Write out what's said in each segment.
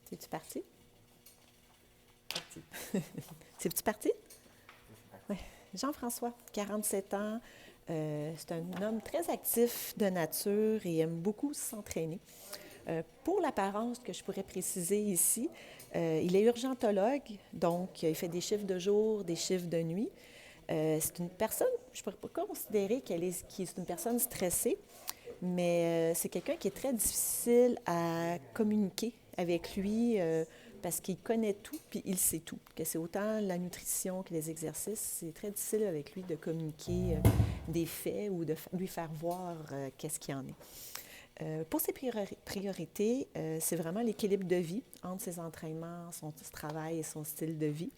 C'est-tu parti? C'est-tu parti? Oui. Jean-François, 47 ans. C'est un homme très actif de nature et aime beaucoup s'entraîner. Pour l'apparence que je pourrais préciser ici, il est urgentologue, donc il fait des chiffres de jour, des chiffres de nuit. C'est une personne, je ne pourrais pas considérer qu'elle est une personne stressée, mais c'est quelqu'un qui est très difficile à communiquer avec lui parce qu'il connaît tout puis il sait tout. Que c'est autant la nutrition que les exercices, c'est très difficile avec lui de communiquer des faits ou de lui faire voir qu'est-ce qu'il y en est. Pour ses priorités, c'est vraiment l'équilibre de vie entre ses entraînements, son travail et son style de vie.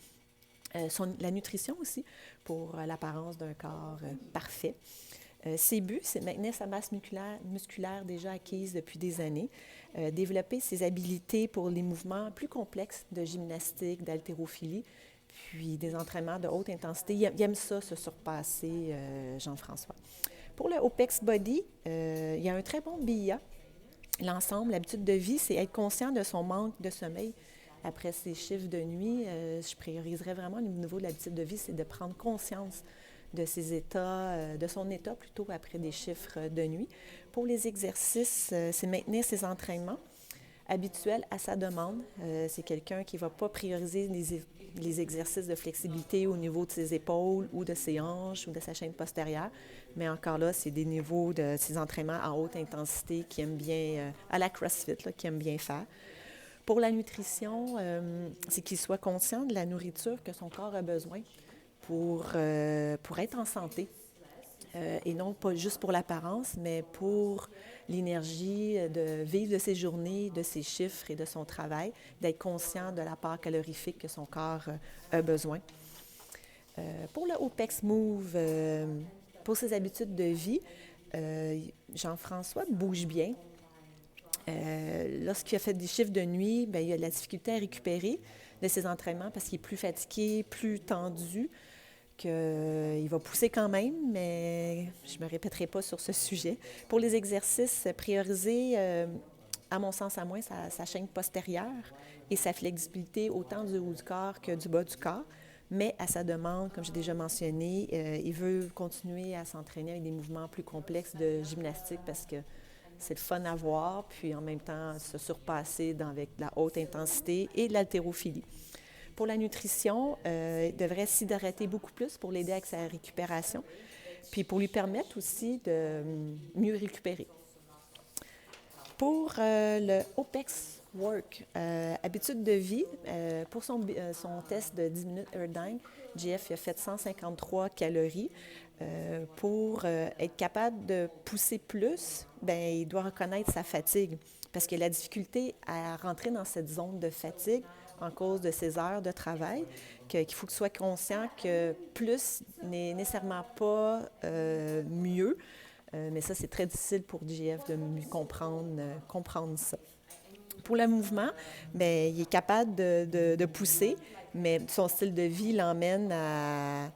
La nutrition aussi, pour l'apparence d'un corps parfait. Ses buts, c'est de maintenir sa masse musculaire déjà acquise depuis des années, développer ses habiletés pour les mouvements plus complexes de gymnastique, d'haltérophilie, puis des entraînements de haute intensité. Il aime ça, se surpasser, Jean-François. Pour le OPEX Body, il y a un très bon BIA. L'ensemble, l'habitude de vie, c'est être conscient de son manque de sommeil. Après ces chiffres de nuit, je prioriserais vraiment au niveau de l'habitude de vie, c'est de prendre conscience de ses états, de son état plutôt après des chiffres de nuit. Pour les exercices, c'est maintenir ses entraînements habituels à sa demande. C'est quelqu'un qui ne va pas prioriser les exercices de flexibilité au niveau de ses épaules ou de ses hanches ou de sa chaîne postérieure. Mais encore là, c'est des niveaux de ses entraînements à haute intensité qu'il aime bien, à la CrossFit, là, qu'il aime bien faire. Pour la nutrition, c'est qu'il soit conscient de la nourriture que son corps a besoin pour être en santé. Et non pas juste pour l'apparence, mais pour l'énergie de vivre de ses journées, de ses chiffres et de son travail, d'être conscient de la part calorifique que son corps a besoin. Pour le OPEX Move, pour ses habitudes de vie, Jean-François bouge bien. Lorsqu'il a fait des chiffres de nuit, bien, il a de la difficulté à récupérer de ses entraînements parce qu'il est plus fatigué, plus tendu, qu'il va pousser quand même, mais je ne me répéterai pas sur ce sujet. Pour les exercices, prioriser, à mon sens à moi, sa chaîne postérieure et sa flexibilité autant du haut du corps que du bas du corps. Mais à sa demande, comme j'ai déjà mentionné, il veut continuer à s'entraîner avec des mouvements plus complexes de gymnastique parce que c'est le fun à voir, puis en même temps se surpasser avec de la haute intensité et de l'haltérophilie. Pour la nutrition, il devrait s'hydrater beaucoup plus pour l'aider avec sa récupération, puis pour lui permettre aussi de mieux récupérer. Pour le OPEX Work, habitude de vie, pour son test de 10 minutes Erdyne, JF a fait 153 calories. Pour être capable de pousser plus, bien, il doit reconnaître sa fatigue parce qu'il a la difficulté à rentrer dans cette zone de fatigue en cause de ses heures de travail, qu'il faut qu'il soit conscient que plus n'est nécessairement pas mieux. Mais ça, c'est très difficile pour JF de comprendre ça. Pour le mouvement, bien, il est capable de pousser, mais son style de vie l'emmène à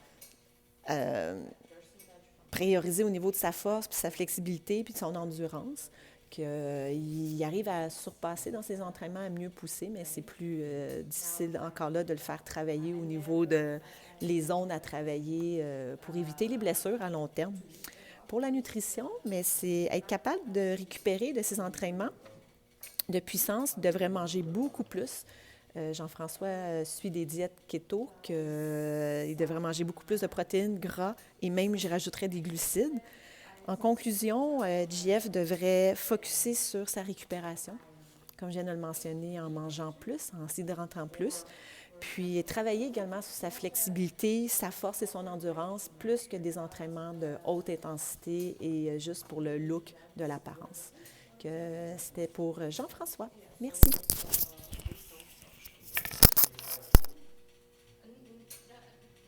prioriser au niveau de sa force, puis sa flexibilité, puis de son endurance, qu'il arrive à surpasser dans ses entraînements, à mieux pousser, mais c'est plus difficile encore là de le faire travailler au niveau de les zones à travailler pour éviter les blessures à long terme. Pour la nutrition, mais c'est être capable de récupérer de ses entraînements de puissance, il devrait manger beaucoup plus. Jean-François suit des diètes keto, qu'il devrait manger beaucoup plus de protéines, gras et même, je rajouterais, des glucides. En conclusion, JF devrait focusser sur sa récupération, comme je viens de le mentionner, en mangeant plus, en s'hydratant plus, puis travailler également sur sa flexibilité, sa force et son endurance, plus que des entraînements de haute intensité et juste pour le look de l'apparence. C'était pour Jean-François. Merci.